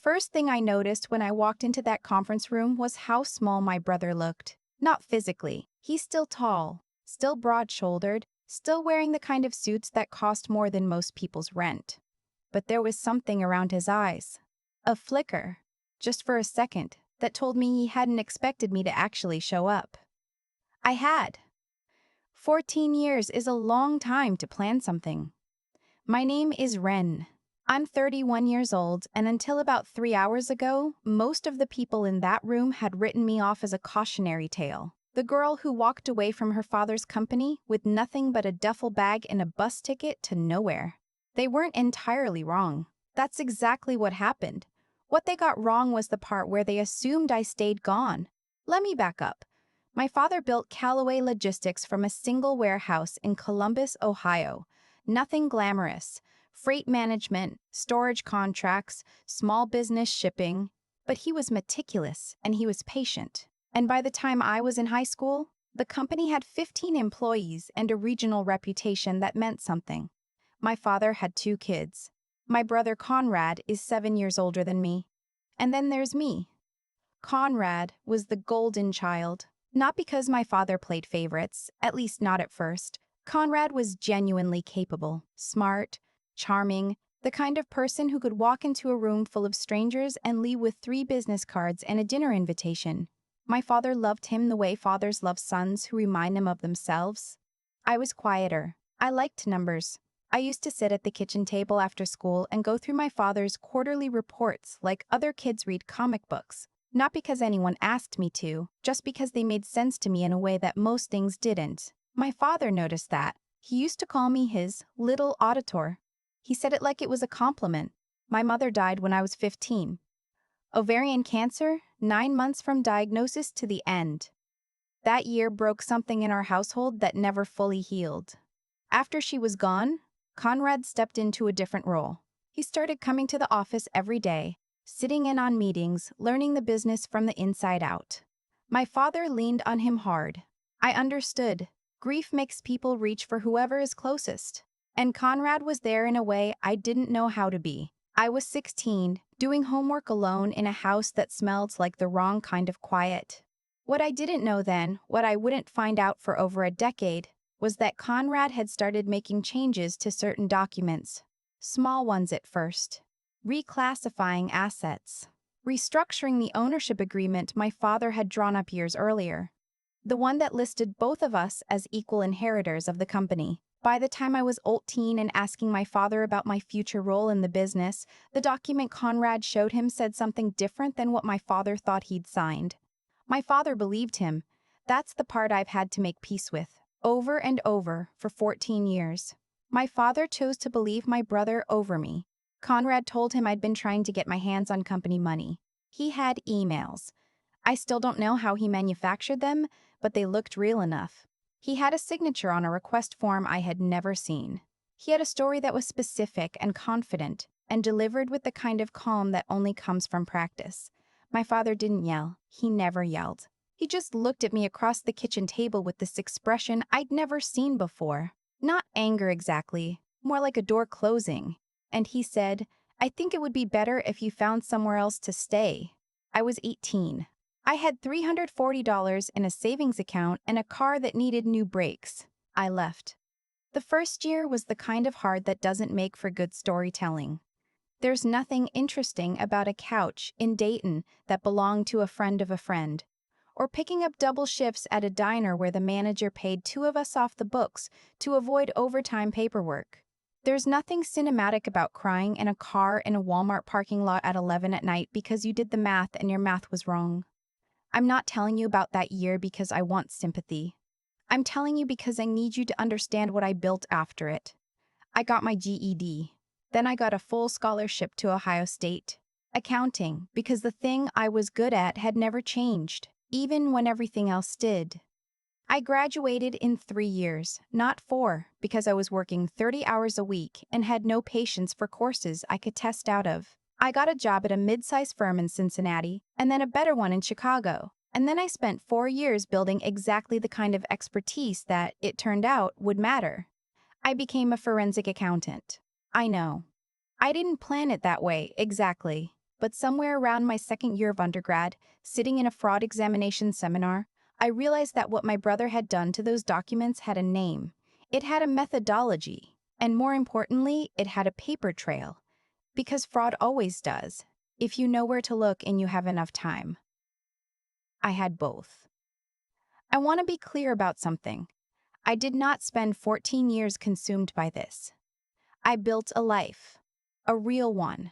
first thing I noticed when I walked into that conference room was how small my brother looked. Not physically. He's still tall, still broad-shouldered, still wearing the kind of suits that cost more than most people's rent. But there was something around his eyes. A flicker, just for a second, that told me he hadn't expected me to actually show up. I had. 14 years is a long time to plan something. My name is Ren. I'm 31 years old, and until about 3 hours ago, most of the people in that room had written me off as a cautionary tale. The girl who walked away from her father's company with nothing but a duffel bag and a bus ticket to nowhere. They weren't entirely wrong. That's exactly what happened. What they got wrong was the part where they assumed I stayed gone. Let me back up. My father built Callaway Logistics from a single warehouse in Columbus, Ohio. Nothing glamorous. Freight management, storage contracts, small business shipping. But he was meticulous and he was patient. And by the time I was in high school, the company had 15 employees and a regional reputation that meant something. My father had 2 kids. My brother Conrad is 7 years older than me. And then there's me. Conrad was the golden child. Not because my father played favorites, at least not at first. Conrad was genuinely capable, smart, charming, the kind of person who could walk into a room full of strangers and leave with 3 business cards and a dinner invitation. My father loved him the way fathers love sons who remind them of themselves. I was quieter. I liked numbers. I used to sit at the kitchen table after school and go through my father's quarterly reports like other kids read comic books. Not because anyone asked me to, just because they made sense to me in a way that most things didn't. My father noticed that. He used to call me his little auditor. He said it like it was a compliment. My mother died when I was 15. Ovarian cancer, 9 months from diagnosis to the end. That year broke something in our household that never fully healed. After she was gone, Conrad stepped into a different role. He started coming to the office every day, sitting in on meetings, learning the business from the inside out. My father leaned on him hard. I understood. Grief makes people reach for whoever is closest. And Conrad was there in a way I didn't know how to be. I was 16, doing homework alone in a house that smelled like the wrong kind of quiet. What I didn't know then, what I wouldn't find out for over a decade, was that Conrad had started making changes to certain documents. Small ones at first. Reclassifying assets. Restructuring the ownership agreement my father had drawn up years earlier. The one that listed both of us as equal inheritors of the company. By the time I was 18 and asking my father about my future role in the business, the document Conrad showed him said something different than what my father thought he'd signed. My father believed him. That's the part I've had to make peace with, over and over, for 14 years. My father chose to believe my brother over me. Conrad told him I'd been trying to get my hands on company money. He had emails. I still don't know how he manufactured them, but they looked real enough. He had a signature on a request form I had never seen. He had a story that was specific and confident, and delivered with the kind of calm that only comes from practice. My father didn't yell. He never yelled. He just looked at me across the kitchen table with this expression I'd never seen before. Not anger exactly, more like a door closing. And he said, "I think it would be better if you found somewhere else to stay." I was 18. I had $340 in a savings account and a car that needed new brakes. I left. The first year was the kind of hard that doesn't make for good storytelling. There's nothing interesting about a couch in Dayton that belonged to a friend of a friend, or picking up double shifts at a diner where the manager paid 2 of us off the books to avoid overtime paperwork. There's nothing cinematic about crying in a car in a Walmart parking lot at 11 at night because you did the math and your math was wrong. I'm not telling you about that year because I want sympathy. I'm telling you because I need you to understand what I built after it. I got my GED. Then I got a full scholarship to Ohio State. Accounting, because the thing I was good at had never changed, even when everything else did. I graduated in 3 years, not 4, because I was working 30 hours a week and had no patience for courses I could test out of. I got a job at a mid-sized firm in Cincinnati, and then a better one in Chicago. And then I spent 4 years building exactly the kind of expertise that, it turned out, would matter. I became a forensic accountant. I know. I didn't plan it that way, exactly. But somewhere around my second year of undergrad, sitting in a fraud examination seminar, I realized that what my brother had done to those documents had a name. It had a methodology. And more importantly, it had a paper trail. Because fraud always does, if you know where to look and you have enough time. I had both. I want to be clear about something. I did not spend 14 years consumed by this. I built a life. A real one.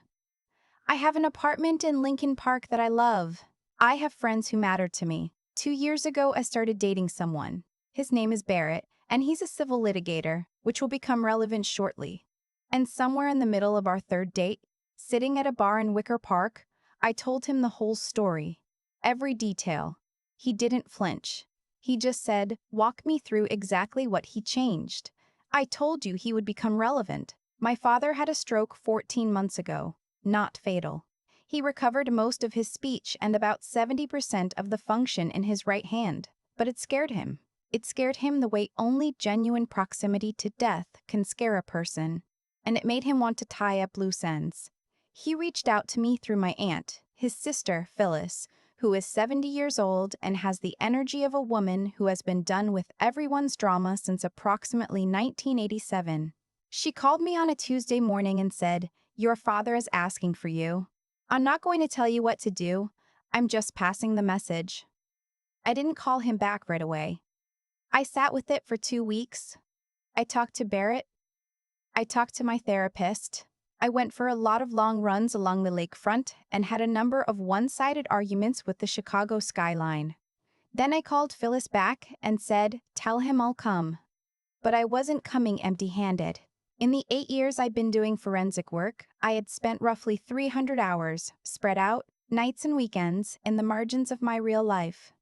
I have an apartment in Lincoln Park that I love. I have friends who matter to me. 2 years ago, I started dating someone. His name is Barrett, and he's a civil litigator, which will become relevant shortly. And somewhere in the middle of our third date, sitting at a bar in Wicker Park, I told him the whole story. Every detail. He didn't flinch. He just said, "Walk me through exactly what he changed." I told you he would become relevant. My father had a stroke 14 months ago. Not fatal. He recovered most of his speech and about 70% of the function in his right hand. But it scared him. It scared him the way only genuine proximity to death can scare a person. And it made him want to tie up loose ends. He reached out to me through my aunt, his sister, Phyllis, who is 70 years old and has the energy of a woman who has been done with everyone's drama since approximately 1987. She called me on a Tuesday morning and said, "Your father is asking for you. I'm not going to tell you what to do. I'm just passing the message." I didn't call him back right away. I sat with it for 2 weeks. I talked to Barrett. I talked to my therapist. I went for a lot of long runs along the lakefront and had a number of one-sided arguments with the Chicago skyline. Then I called Phyllis back and said, "Tell him I'll come." But I wasn't coming empty-handed. In the 8 years I'd been doing forensic work, I had spent roughly 300 hours, spread out, nights and weekends, in the margins of my real life,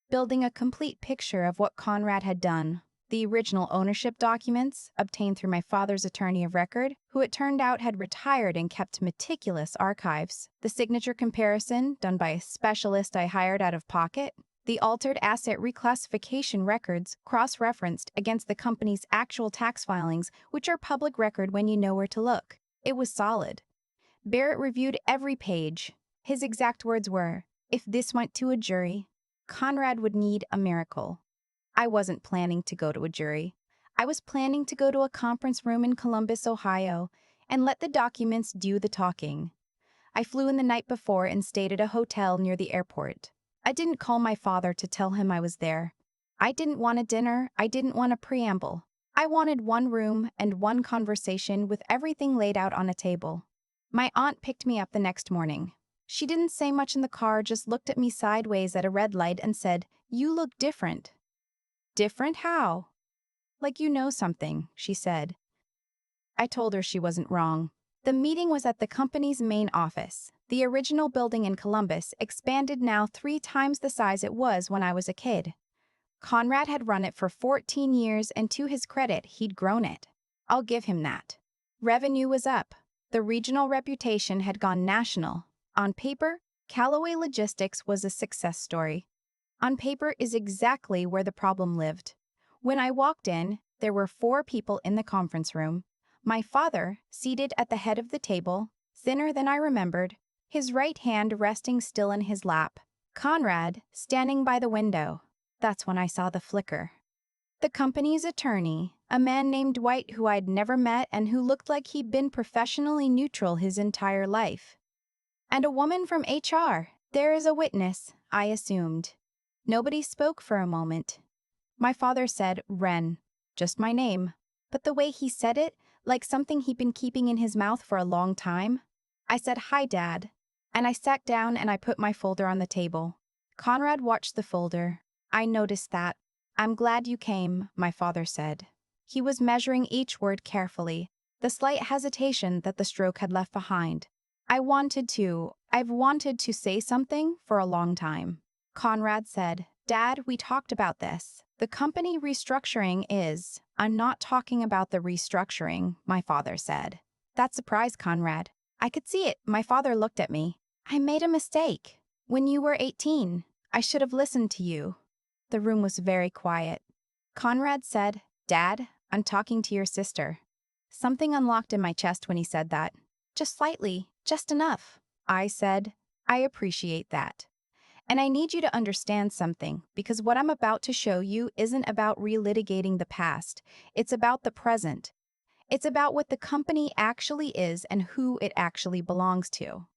building a complete picture of what Conrad had done. The original ownership documents, obtained through my father's attorney of record, who it turned out had retired and kept meticulous archives. The signature comparison, done by a specialist I hired out of pocket. The altered asset reclassification records cross-referenced against the company's actual tax filings, which are public record when you know where to look. It was solid. Barrett reviewed every page. His exact words were, "If this went to a jury, Conrad would need a miracle." I wasn't planning to go to a jury. I was planning to go to a conference room in Columbus, Ohio, and let the documents do the talking. I flew in the night before and stayed at a hotel near the airport. I didn't call my father to tell him I was there. I didn't want a dinner. I didn't want a preamble. I wanted one room and one conversation with everything laid out on a table. My aunt picked me up the next morning. She didn't say much in the car, just looked at me sideways at a red light and said, "You look different." "Different how?" "Like you know something," she said. I told her she wasn't wrong. The meeting was at the company's main office. The original building in Columbus expanded now 3 times the size it was when I was a kid. Conrad had run it for 14 years, and to his credit, he'd grown it. I'll give him that. Revenue was up. The regional reputation had gone national. On paper, Callaway Logistics was a success story. On paper is exactly where the problem lived. When I walked in, there were 4 people in the conference room. My father, seated at the head of the table, thinner than I remembered, his right hand resting still in his lap. Conrad, standing by the window. That's when I saw the flicker. The company's attorney, a man named White who I'd never met and who looked like he'd been professionally neutral his entire life. And a woman from HR. There is a witness, I assumed. Nobody spoke for a moment. My father said, "Wren," just my name. But the way he said it, like something he'd been keeping in his mouth for a long time. I said, "Hi, Dad." And I sat down and I put my folder on the table. Conrad watched the folder. I noticed that. "I'm glad you came," my father said. He was measuring each word carefully, the slight hesitation that the stroke had left behind. I've wanted to say something for a long time. Conrad said, "Dad, we talked about this. The company restructuring is..." "I'm not talking about the restructuring," my father said. That surprised Conrad. I could see it. My father looked at me. "I made a mistake. When you were 18, I should have listened to you." The room was very quiet. Conrad said, "Dad, I'm talking to your sister." Something unlocked in my chest when he said that. Just slightly, just enough. I said, I appreciate that. And I need you to understand something, because what I'm about to show you isn't about relitigating the past. It's about the present. It's about what the company actually is and who it actually belongs to.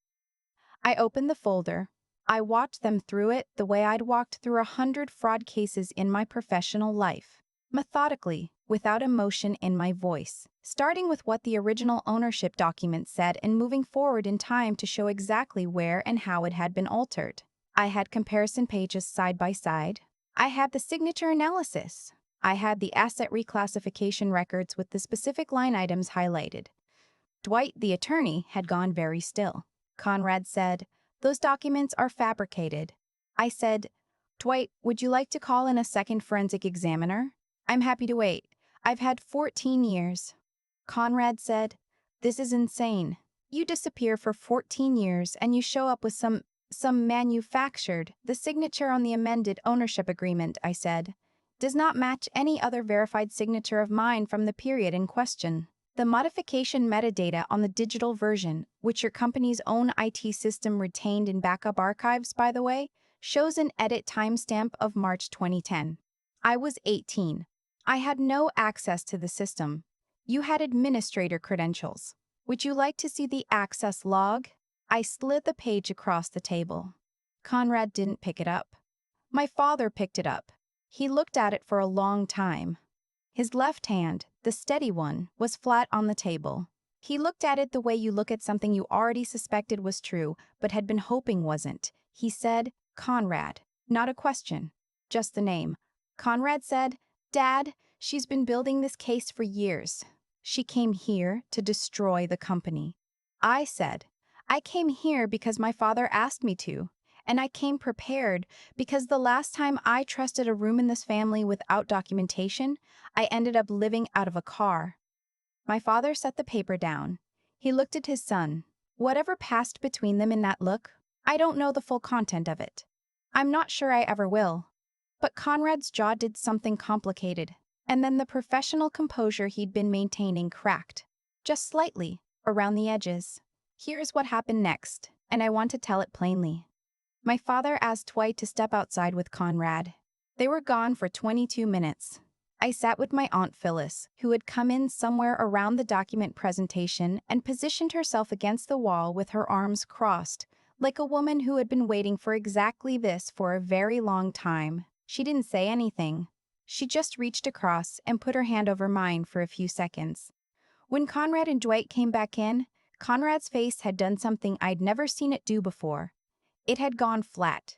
I opened the folder. I walked them through it the way I'd walked through 100 fraud cases in my professional life. Methodically, without emotion in my voice. Starting with what the original ownership document said and moving forward in time to show exactly where and how it had been altered. I had comparison pages side by side. I had the signature analysis. I had the asset reclassification records with the specific line items highlighted. Dwight, the attorney, had gone very still. Conrad said, "Those documents are fabricated." I said, "Dwight, would you like to call in a second forensic examiner?" "I'm happy to wait. I've had 14 years." Conrad said, "This is insane. You disappear for 14 years and you show up with some manufactured, the signature on the amended ownership agreement," I said, "does not match any other verified signature of mine from the period in question. The modification metadata on the digital version, which your company's own IT system retained in backup archives, by the way, shows an edit timestamp of March 2010. I was 18. I had no access to the system. You had administrator credentials. Would you like to see the access log?" I slid the page across the table. Conrad didn't pick it up. My father picked it up. He looked at it for a long time. His left hand, the steady one, was flat on the table. He looked at it the way you look at something you already suspected was true, but had been hoping wasn't. He said, "Conrad." Not a question, just the name. Conrad said, "Dad, she's been building this case for years. She came here to destroy the company." I said, "I came here because my father asked me to. And I came prepared because the last time I trusted a room in this family without documentation, I ended up living out of a car." My father set the paper down. He looked at his son. Whatever passed between them in that look, I don't know the full content of it. I'm not sure I ever will. But Conrad's jaw did something complicated, and then the professional composure he'd been maintaining cracked. Just slightly, around the edges. Here's what happened next, and I want to tell it plainly. My father asked Dwight to step outside with Conrad. They were gone for 22 minutes. I sat with my Aunt Phyllis, who had come in somewhere around the document presentation and positioned herself against the wall with her arms crossed, like a woman who had been waiting for exactly this for a very long time. She didn't say anything. She just reached across and put her hand over mine for a few seconds. When Conrad and Dwight came back in, Conrad's face had done something I'd never seen it do before. It had gone flat.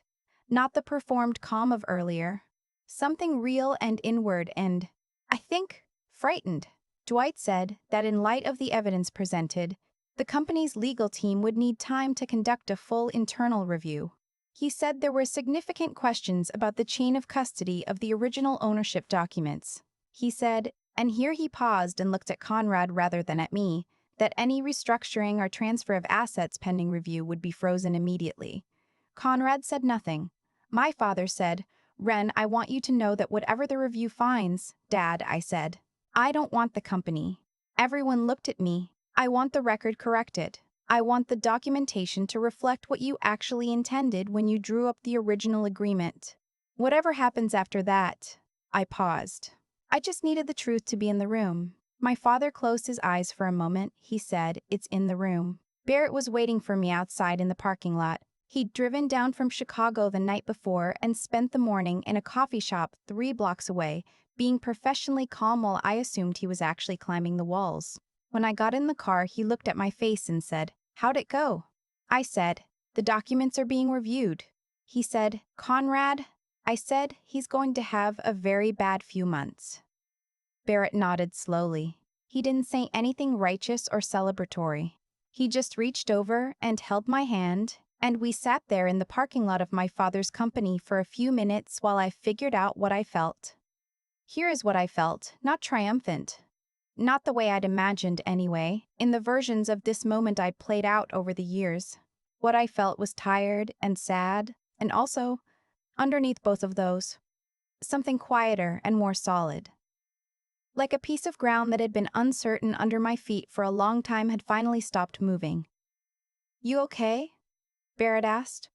Not the performed calm of earlier. Something real and inward and, I think, frightened. Dwight said that in light of the evidence presented, the company's legal team would need time to conduct a full internal review. He said there were significant questions about the chain of custody of the original ownership documents. He said, and here he paused and looked at Conrad rather than at me, that any restructuring or transfer of assets pending review would be frozen immediately. Conrad said nothing. My father said, "Ren, I want you to know that whatever the review finds," "Dad," I said, "I don't want the company." Everyone looked at me. "I want the record corrected. I want the documentation to reflect what you actually intended when you drew up the original agreement. Whatever happens after that." I paused. I just needed the truth to be in the room. My father closed his eyes for a moment. He said, "It's in the room." Barrett was waiting for me outside in the parking lot. He'd driven down from Chicago the night before and spent the morning in a coffee shop 3 blocks away, being professionally calm while I assumed he was actually climbing the walls. When I got in the car, he looked at my face and said, "How'd it go?" I said, "The documents are being reviewed." He said, "Conrad?" I said, "He's going to have a very bad few months." Barrett nodded slowly. He didn't say anything righteous or celebratory. He just reached over and held my hand, and we sat there in the parking lot of my father's company for a few minutes while I figured out what I felt. Here is what I felt, not triumphant. Not the way I'd imagined anyway, in the versions of this moment I'd played out over the years. What I felt was tired and sad, and also, underneath both of those, something quieter and more solid. Like a piece of ground that had been uncertain under my feet for a long time had finally stopped moving. "You okay?" Barrett asked.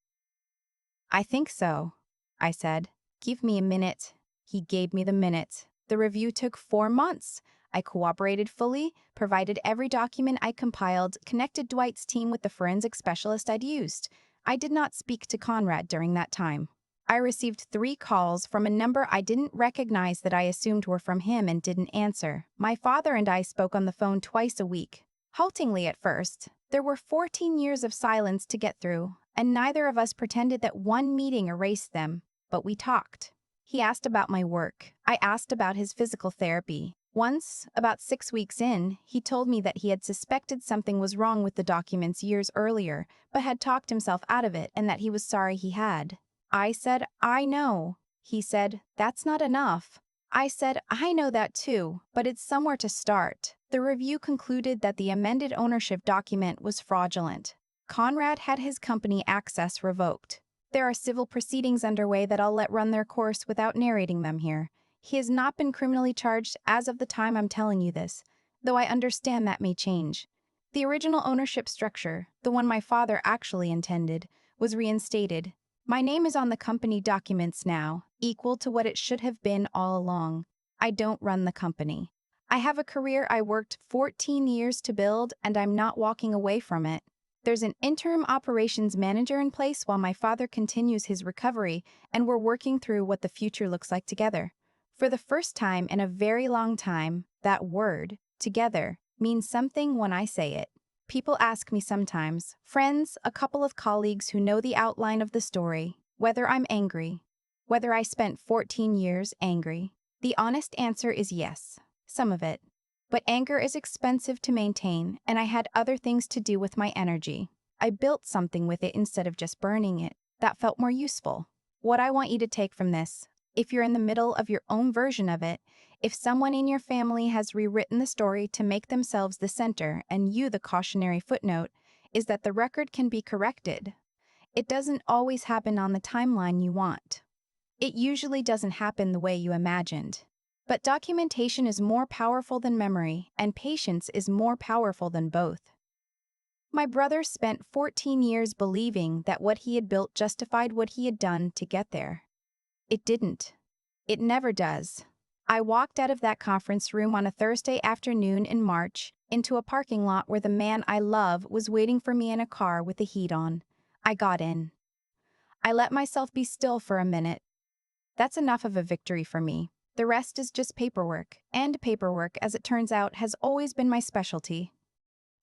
I think so, I said. Give me a minute. He gave me the minute. The review took 4 months. I cooperated fully, provided every document I compiled, connected Dwight's team with the forensic specialist I'd used. I did not speak to Conrad during that time. I received 3 calls from a number I didn't recognize that I assumed were from him and didn't answer. My father and I spoke on the phone twice a week. Haltingly at first, there were 14 years of silence to get through, and neither of us pretended that one meeting erased them, but we talked. He asked about my work. I asked about his physical therapy. Once, about 6 weeks in, he told me that he had suspected something was wrong with the documents years earlier, but had talked himself out of it and that he was sorry he had. I said, I know. He said, that's not enough. I said, I know that too, but it's somewhere to start. The review concluded that the amended ownership document was fraudulent. Conrad had his company access revoked. There are civil proceedings underway that I'll let run their course without narrating them here. He has not been criminally charged as of the time I'm telling you this, though I understand that may change. The original ownership structure, the one my father actually intended, was reinstated. My name is on the company documents now, equal to what it should have been all along. I don't run the company. I have a career I worked 14 years to build, and I'm not walking away from it. There's an interim operations manager in place while my father continues his recovery, and we're working through what the future looks like together. For the first time in a very long time, that word, together, means something when I say it. People ask me sometimes, friends, a couple of colleagues who know the outline of the story, whether I'm angry, whether I spent 14 years angry. The honest answer is yes, some of it. But anger is expensive to maintain, and I had other things to do with my energy. I built something with it instead of just burning it. That felt more useful. What I want you to take from this, if you're in the middle of your own version of it, if someone in your family has rewritten the story to make themselves the center and you the cautionary footnote, is that the record can be corrected. It doesn't always happen on the timeline you want. It usually doesn't happen the way you imagined. But documentation is more powerful than memory, and patience is more powerful than both. My brother spent 14 years believing that what he had built justified what he had done to get there. It didn't. It never does. I walked out of that conference room on a Thursday afternoon in March into a parking lot where the man I love was waiting for me in a car with the heat on. I got in. I let myself be still for a minute. That's enough of a victory for me. The rest is just paperwork, and paperwork, as it turns out, has always been my specialty.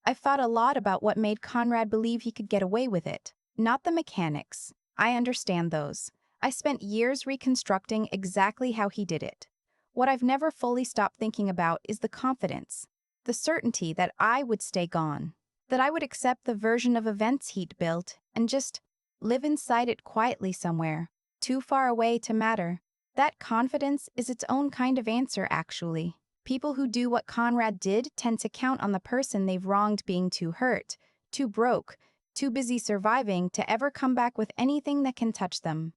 I've thought a lot about what made Conrad believe he could get away with it. Not the mechanics. I understand those. I spent years reconstructing exactly how he did it. What I've never fully stopped thinking about is the confidence, the certainty that I would stay gone, that I would accept the version of events he'd built and just live inside it quietly somewhere, too far away to matter. That confidence is its own kind of answer, actually. People who do what Conrad did tend to count on the person they've wronged being too hurt, too broke, too busy surviving to ever come back with anything that can touch them.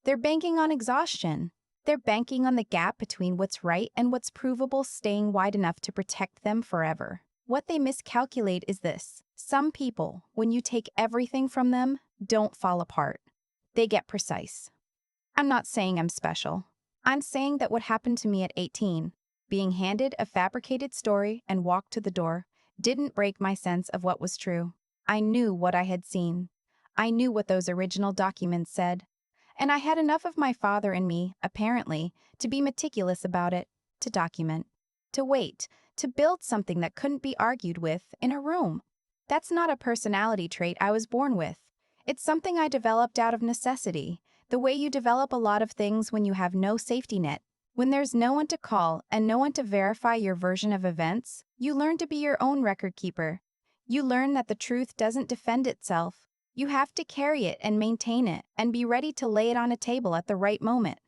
They're banking on exhaustion. They're banking on the gap between what's right and what's provable staying wide enough to protect them forever. What they miscalculate is this. Some people, when you take everything from them, don't fall apart. They get precise. I'm not saying I'm special. I'm saying that what happened to me at 18, being handed a fabricated story and walked to the door, didn't break my sense of what was true. I knew what I had seen. I knew what those original documents said. And I had enough of my father in me, apparently, to be meticulous about it, to document, to wait, to build something that couldn't be argued with in a room. That's not a personality trait I was born with. It's something I developed out of necessity, the way you develop a lot of things when you have no safety net. When there's no one to call and no one to verify your version of events, you learn to be your own record keeper. You learn that the truth doesn't defend itself. You have to carry it and maintain it and be ready to lay it on a table at the right moment.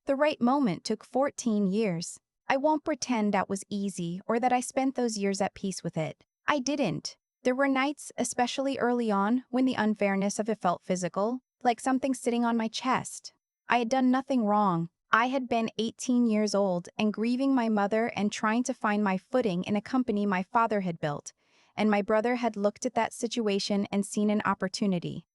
The right moment took 14 years. I won't pretend that was easy or that I spent those years at peace with it. I didn't. There were nights, especially early on, when the unfairness of it felt physical, like something sitting on my chest. I had done nothing wrong. I had been 18 years old and grieving my mother and trying to find my footing in a company my father had built, and my brother had looked at that situation and seen an opportunity.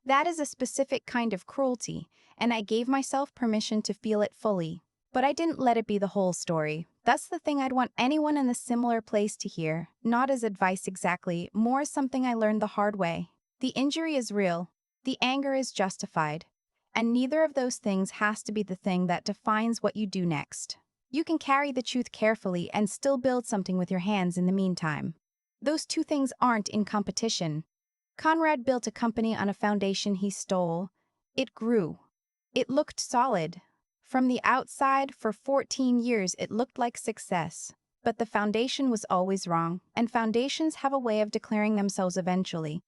That is a specific kind of cruelty, and I gave myself permission to feel it fully. But I didn't let it be the whole story. That's the thing I'd want anyone in a similar place to hear, not as advice exactly, more as something I learned the hard way. The injury is real, the anger is justified, and neither of those things has to be the thing that defines what you do next. You can carry the truth carefully and still build something with your hands in the meantime. Those two things aren't in competition. Conrad built a company on a foundation he stole. It grew. It looked solid. From the outside, for 14 years, it looked like success. But the foundation was always wrong, and foundations have a way of declaring themselves eventually.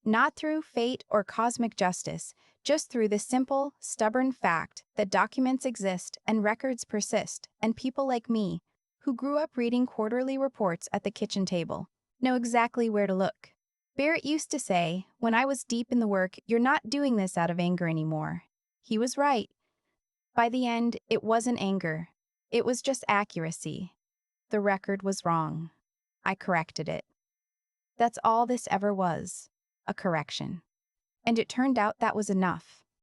Not through fate or cosmic justice, just through the simple, stubborn fact that documents exist and records persist, and people like me, who grew up reading quarterly reports at the kitchen table, know exactly where to look. Barrett used to say, when I was deep in the work, "You're not doing this out of anger anymore." He was right. By the end, it wasn't anger. It was just accuracy. The record was wrong. I corrected it. That's all this ever was, a correction. And it turned out that was enough.